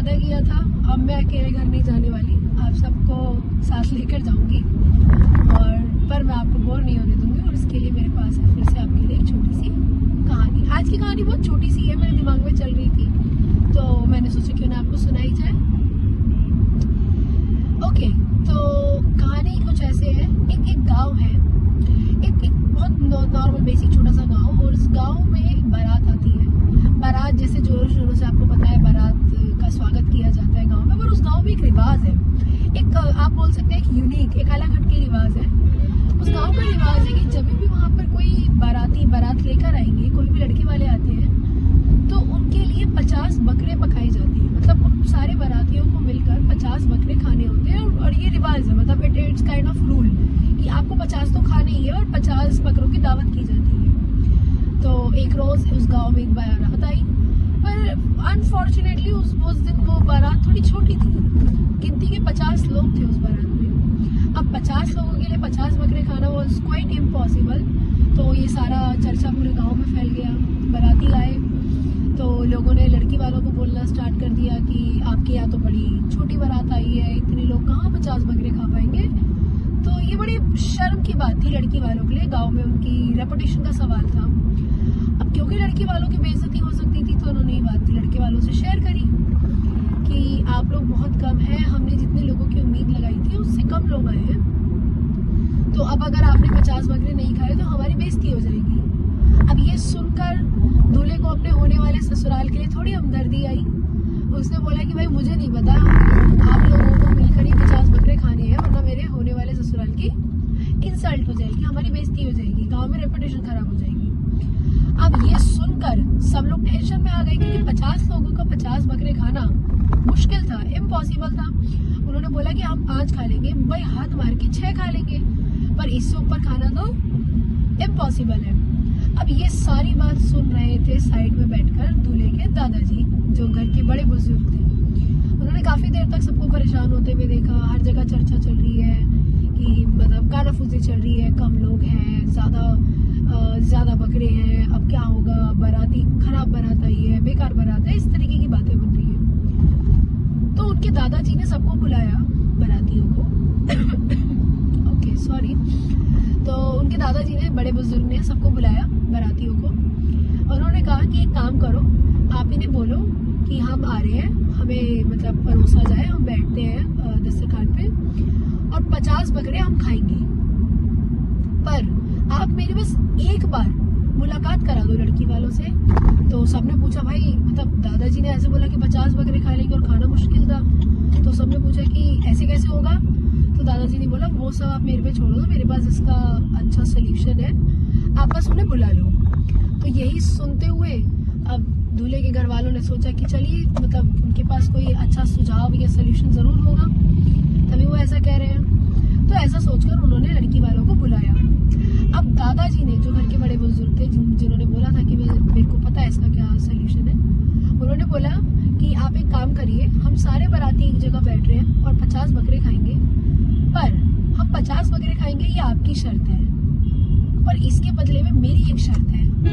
वादा किया था, अब मैं अकेले घर नहीं जाने वाली, आप सबको साथ लेकर जाऊंगी और पर मैं आपको बोर नहीं होने दूंगी। और इसके लिए मेरे पास है फिर से आपके लिए एक छोटी सी कहानी। आज की कहानी बहुत छोटी सी है, मेरे दिमाग में चल रही थी तो मैंने सोचा क्यों ना आपको सुनाई जाए। ओके, तो कहानी कुछ ऐसे है। एक गांव है, एक बहुत नॉर्मल बेसिक छोटा सा गांव, और उस गांव में एक बारात आती है। बारात जैसे जोरों शोरों से आपको पता है बारात का स्वागत किया जाता है गांव में, पर उस गांव में एक रिवाज है, एक आप बोल सकते हैं एक यूनिक, एक अलग हटके रिवाज है। उस गांव का रिवाज है कि जब भी वहाँ पर कोई बाराती बारात लेकर आएंगे, कोई भी लड़के वाले आते हैं तो उनके लिए 50 बकरे पकाए जाते हैं। मतलब उन सारे बारातियों को मिलकर 50 बकरे खाने होते हैं और ये रिवाज है, मतलब इट्स काइंड ऑफ रूल कि आपको 50 तो खाने ही है और 50 बकरों की दावत की जाती है। तो एक रोज उस गांव में एक बारात आई, पर अनफॉर्चुनेटली उस दिन वो बारात थोड़ी छोटी थी, गिनती के 50 लोग थे उस बारात में। अब 50 लोगों के लिए 50 बकरे खाना वाज क्वाइट इम्पॉसिबल। तो ये सारा चर्चा पूरे गांव में फैल गया। बाराती आए तो लोगों ने लड़की वालों को बोलना स्टार्ट कर दिया कि आपके यहाँ तो बड़ी छोटी बारात आई है, इतने लोग कहाँ 50 बकरे खा पाएंगे। तो ये बड़ी शर्म की बात थी लड़की वालों के लिए, गांव में उनकी रेपुटेशन का सवाल था। अब क्योंकि लड़की वालों की बेइज्जती हो सकती थी तो उन्होंने ये बात लड़के वालों से शेयर करी कि आप लोग बहुत कम हैं, हमने जितने लोगों की उम्मीद लगाई थी उससे कम लोग आए हैं, तो अब अगर आपने 50 बकरे नहीं खाए तो हमारी बेइज्जती हो जाएगी। अब ये सुनकर दूल्हे को अपने होने वाले ससुराल के लिए थोड़ी हमदर्दी आई। उसने बोला कि भाई मुझे नहीं पता, आप लोगों को मिलकर ही 50 बकरे खाने हैं, वरना मेरे होने वाले ससुराल की इंसल्ट हो जाएगी, हमारी बेइज्जती हो जाएगी, गांव में रेपुटेशन खराब हो जाएगी। अब ये सुनकर सब लोग टेंशन में आ गए क्योंकि 50 लोगों का 50 बकरे खाना मुश्किल था, इम्पॉसिबल था। उन्होंने बोला कि हम 5 खा लेंगे, भाई हाथ मार के 6 खा लेंगे, पर इससे ऊपर खाना तो इम्पॉसिबल है। अब ये सारी बात सुन रहे थे साइड में बैठकर दूल्हे के दादाजी, जो घर के बड़े बुजुर्ग थे। उन्होंने काफी देर तक सबको परेशान होते हुए देखा। हर जगह चर्चा चल रही है कि मतलब कानाफूसी चल रही है, कम लोग हैं, ज्यादा बकरे हैं, अब क्या होगा, बाराती खराब बारात आई है, बेकार बारात है, इस तरीके की बातें बन रही है। तो उनके दादाजी ने सबको बुलाया, बारातियों को ओके सॉरी। तो उनके दादाजी ने, बड़े बुजुर्ग ने सबको बुलाया बारातियों को, और उन्होंने कहा कि एक काम करो, आप इन्हें बोलो कि हम आ रहे हैं, हमें मतलब परोसा जाए, हम बैठते हैं दस्तरखान पे और 50 बकरे हम खाएंगे, पर आप मेरे बस एक बार मुलाकात करा दो लड़की वालों से। तो सबने पूछा भाई, मतलब दादाजी ने ऐसे बोला कि 50 बकरे खा लेंगे और खाना मुश्किल था, तो सबने पूछा कि ऐसे कैसे होगा। तो दादाजी ने बोला वो सब आप मेरे पे छोड़ दो, मेरे पास इसका अच्छा सोल्यूशन है, आप बस उन्हें बुला लो। तो यही सुनते हुए अब दूल्हे के घर वालों ने सोचा कि चलिए, मतलब उनके पास कोई अच्छा सुझाव या सोल्यूशन जरूर होगा, तभी वो ऐसा कह रहे हैं। तो ऐसा सोचकर उन्होंने लड़की वालों को बुलाया। अब दादाजी ने, जो घर के बड़े बुजुर्ग थे, जिन्होंने बोला था कि मेरे को पता है इसका क्या सोल्यूशन है, उन्होंने बोला कि आप एक काम करिए, हम सारे बाराती एक जगह बैठ रहे हैं और 50 बकरे खाएंगे, पर हम 50 बकरे खाएंगे ये आपकी शर्त है, पर इसके बदले में मेरी एक शर्त है। तो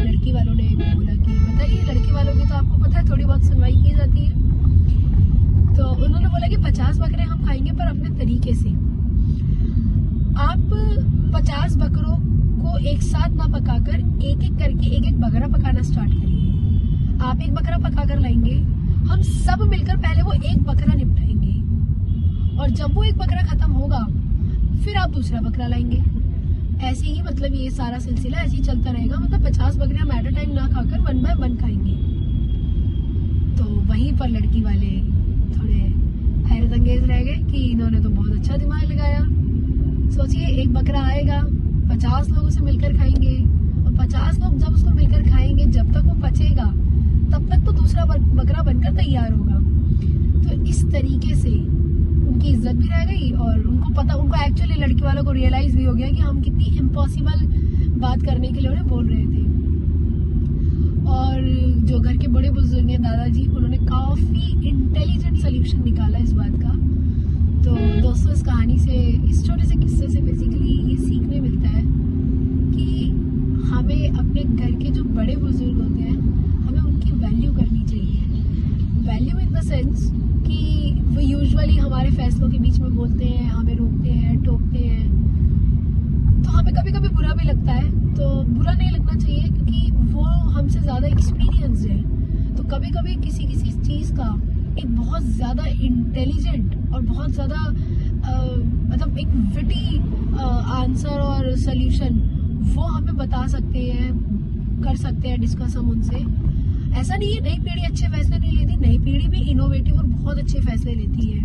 लड़की वालों ने बोला कि बताइए, लड़के वालों की तो आपको पता है थोड़ी बहुत सुनवाई की जाती है। तो उन्होंने बोला कि 50 बकरे हम खाएंगे पर अपने तरीके से। आप 50 बकरों को एक साथ ना पकाकर एक एक करके एक बकरा पकाना स्टार्ट करिए। आप एक बकरा पकाकर लाएंगे, हम सब मिलकर पहले वो एक बकरा निपटाएंगे, और जब वो एक बकरा खत्म होगा फिर आप दूसरा बकरा लाएंगे। ऐसे ही मतलब ये सारा सिलसिला ऐसे ही चलता रहेगा, मतलब 50 बकरे हम एट अ टाइम ना खाकर 1 बाय 1 खाएंगे। तो वहीं पर लड़की वाले थोड़े हैरत अंगेज रह गए कि इन्होंने तो बहुत अच्छा दिमाग लगाया। सोचिए, एक बकरा आएगा, 50 लोग उसे मिलकर खाएंगे, और 50 लोग जब उसको मिलकर खाएंगे, जब तक वो पचेगा तब तक तो दूसरा बकरा बनकर तैयार होगा। तो इस तरीके से उनकी इज्जत भी रह गई, और उनको एक्चुअली लड़की वालों को रियलाइज भी हो गया कि हम कितनी इम्पॉसिबल बात करने के लिए उन्हें बोल रहे थे। और जो घर के बड़े बुजुर्ग हैं, दादाजी, उन्होंने काफी इंटेलिजेंट सोल्यूशन निकाला इस बात का। तो दोस्तों, इस कहानी से, इस छोटे से किस्से से बेसिकली ये सीखने मिलता है कि हमें अपने घर के जो बड़े बुजुर्ग होते हैं, हमें उनकी वैल्यू करनी चाहिए। वैल्यू इन द सेंस कि वो यूजुअली हमारे फैसलों के बीच में बोलते हैं, हमें रोकते हैं, टोकते हैं, तो हमें कभी कभी बुरा भी लगता है। तो बुरा नहीं लगना चाहिए क्योंकि वो हमसे ज़्यादा एक्सपीरियंस्ड है। तो कभी कभी किसी किसी चीज़ का एक बहुत ज़्यादा इंटेलिजेंट और बहुत ज़्यादा मतलब एक विटी आंसर और सल्यूशन वो हमें बता सकते हैं, कर सकते हैं डिस्कस हम उनसे। ऐसा नहीं है नई पीढ़ी अच्छे फैसले नहीं लेती, नई पीढ़ी भी इनोवेटिव और बहुत अच्छे फैसले लेती है,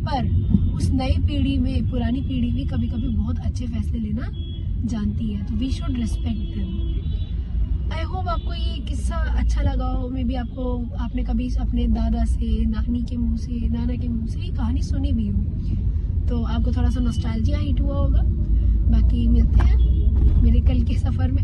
पर उस नई पीढ़ी में पुरानी पीढ़ी भी कभी कभी बहुत अच्छे फैसले लेना जानती है। तो we should respect them. I hope आपको ये किस्सा अच्छा लगा हो। मे बी आपने कभी अपने दादा से, नानी के मुंह से, नाना के मुंह से ये कहानी सुनी भी हो, तो आपको थोड़ा सा नॉस्टैल्जिया हिट हुआ होगा। बाकी मिलते हैं मेरे कल के सफ़र में।